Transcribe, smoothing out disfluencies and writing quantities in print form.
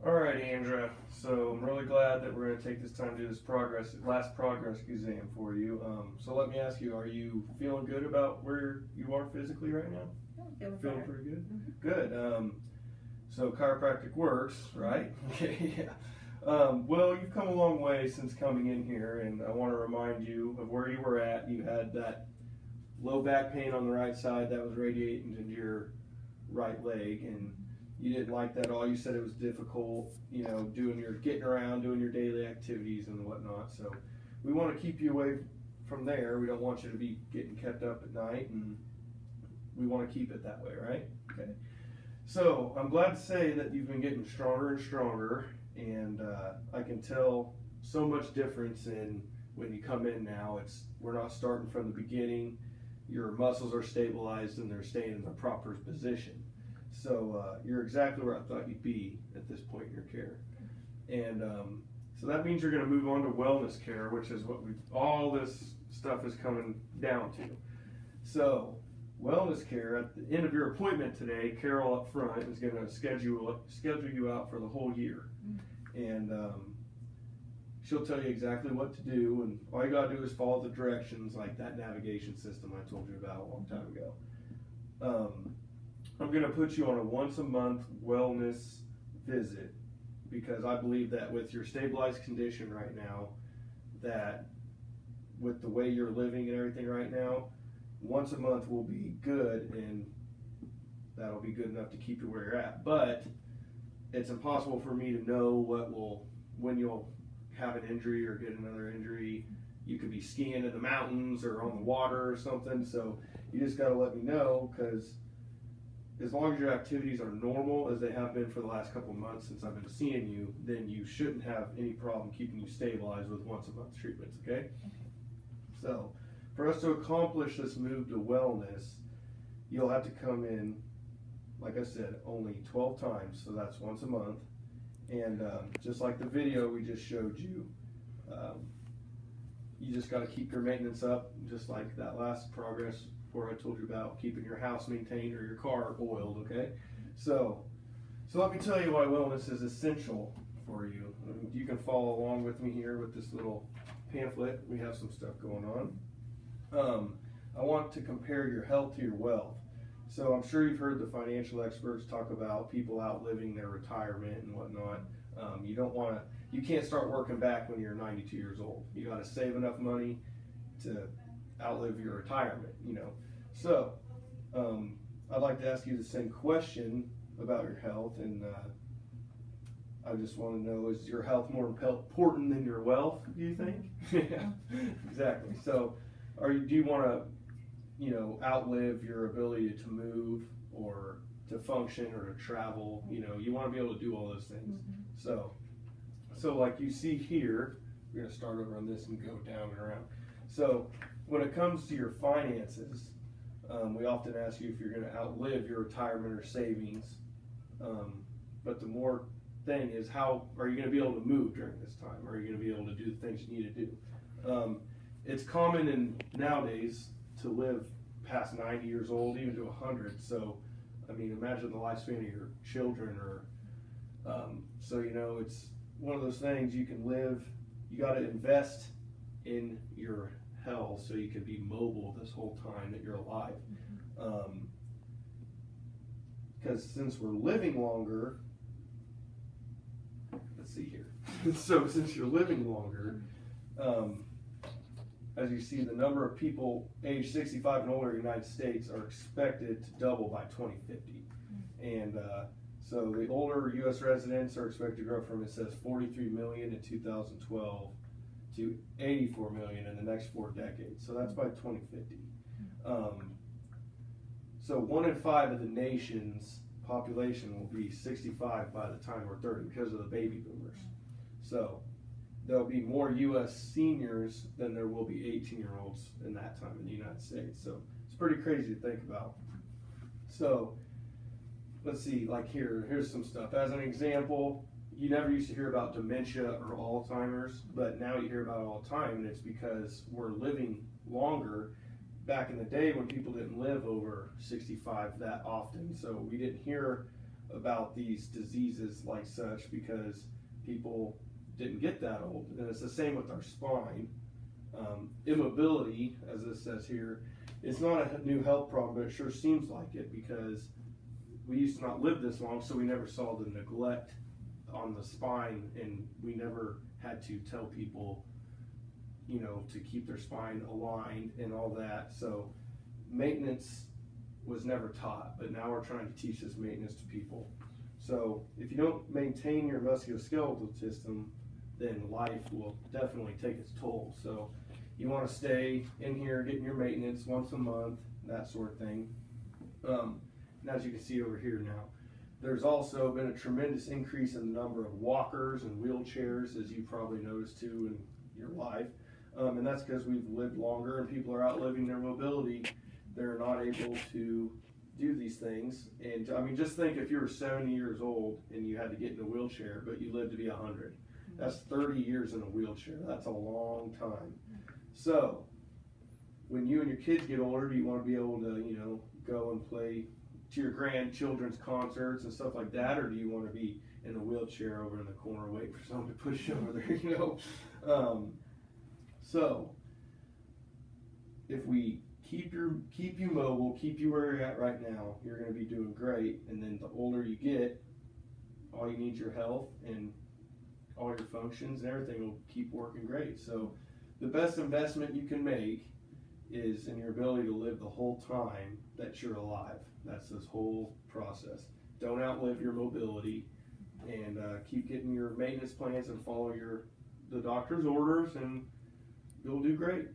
All right, Andrea. So I'm really glad that we're going to take this time to do this last progress exam for you. So let me ask you: are you feeling good about where you are physically right now? Feeling pretty good. Good. So chiropractic works, right? Yeah. Well, you've come a long way since coming in here, and I want to remind you of where you were at. You had that low back pain on the right side that was radiating into your right leg, and you didn't like that at all. You said it was difficult, getting around, doing your daily activities and whatnot. So we want to keep you away from there. We don't want you to be getting kept up at night, and we want to keep it that way, right? Okay. So I'm glad to say that you've been getting stronger and stronger, and I can tell so much difference in when you come in now. We're not starting from the beginning. Your muscles are stabilized and they're staying in the proper position. So you're exactly where I thought you'd be at this point in your care. And so that means you're going to move on to wellness care, which is what all this stuff is coming down to. So wellness care, at the end of your appointment today, Carol up front is going to schedule you out for the whole year. And she'll tell you exactly what to do, and all you got to do is follow the directions, like that navigation system I told you about a long time ago. I'm going to put you on a once a month wellness visit because I believe that with your stabilized condition right now, that with the way you're living and everything right now, once a month will be good, and that'll be good enough to keep you where you're at. But it's impossible for me to know when you'll have an injury or get another injury. You could be skiing in the mountains or on the water or something. So you just got to let me know, because as long as your activities are normal as they have been for the last couple of months since I've been seeing you, then you shouldn't have any problem keeping you stabilized with once a month treatments, okay? So for us to accomplish this move to wellness, you'll have to come in, like I said, only 12 times, so that's once a month. And just like the video we just showed you, you just got to keep your maintenance up, just like that last progress where I told you about keeping your house maintained or your car oiled, okay? So let me tell you why wellness is essential for you. You can follow along with me here with this little pamphlet. We have some stuff going on. I want to compare your health to your wealth. So I'm sure you've heard the financial experts talk about people outliving their retirement and whatnot. You can't start working back when you're 92 years old. You got to save enough money to outlive your retirement, So I'd like to ask you the same question about your health, and I just want to know, is your health more important than your wealth, do you think? Yeah, exactly. So do you want to outlive your ability to move or to function or to travel? You want to be able to do all those things. So like you see here, we're going to start over on this and go down and around. So when it comes to your finances, we often ask you if you're going to outlive your retirement or savings. But the more thing is, how are you going to be able to move during this time? Are you going to be able to do the things you need to do? It's common nowadays to live past 90 years old, even to 100. So, imagine the lifespan of your children, it's one of those things you can live. You got to invest in your health so you can be mobile this whole time that you're alive. Because since we're living longer, let's see here. So since you're living longer, as you see, the number of people age 65 and older in the United States are expected to double by 2050. And so the older U.S. residents are expected to grow from, it says, 43 million in 2012 to 84 million in the next 4 decades. So that's by 2050. So 1 in 5 of the nation's population will be 65 by the time we're 30 because of the baby boomers. So there'll be more U.S. seniors than there will be 18-year-olds in that time in the United States. So it's pretty crazy to think about. So let's see, like here's some stuff. As an example, you never used to hear about dementia or Alzheimer's, but now you hear about it all the time, and it's because we're living longer. Back in the day when people didn't live over 65 that often, so we didn't hear about these diseases like such because people didn't get that old. And it's the same with our spine. Immobility, as this says here, is not a new health problem, but it sure seems like it because we used to not live this long, so we never saw the neglect on the spine, and we never had to tell people, you know, to keep their spine aligned and all that. So maintenance was never taught, but now we're trying to teach this maintenance to people. So if you don't maintain your musculoskeletal system, then life will definitely take its toll. So you want to stay in here getting your maintenance once a month, that sort of thing. And as you can see over here now, there's also been a tremendous increase in the number of walkers and wheelchairs, as you probably noticed too in your life. And that's because we've lived longer and people are outliving their mobility. They're not able to do these things. And I mean, just think if you were 70 years old and you had to get in a wheelchair, but you lived to be 100. That's 30 years in a wheelchair. That's a long time. So when you and your kids get older, do you want to be able to, you know, go and play to your grandchildren's concerts and stuff like that, or do you want to be in a wheelchair over in the corner waiting for someone to push you over there, you know? So if we keep you mobile, keep you where you're at right now, you're going to be doing great. And then the older you get, all you need is your health, and all your functions and everything will keep working great. So the best investment you can make is in your ability to live the whole time that you're alive. That's this whole process. Don't outlive your mobility, and keep getting your maintenance plans and follow the doctor's orders, and you'll do great.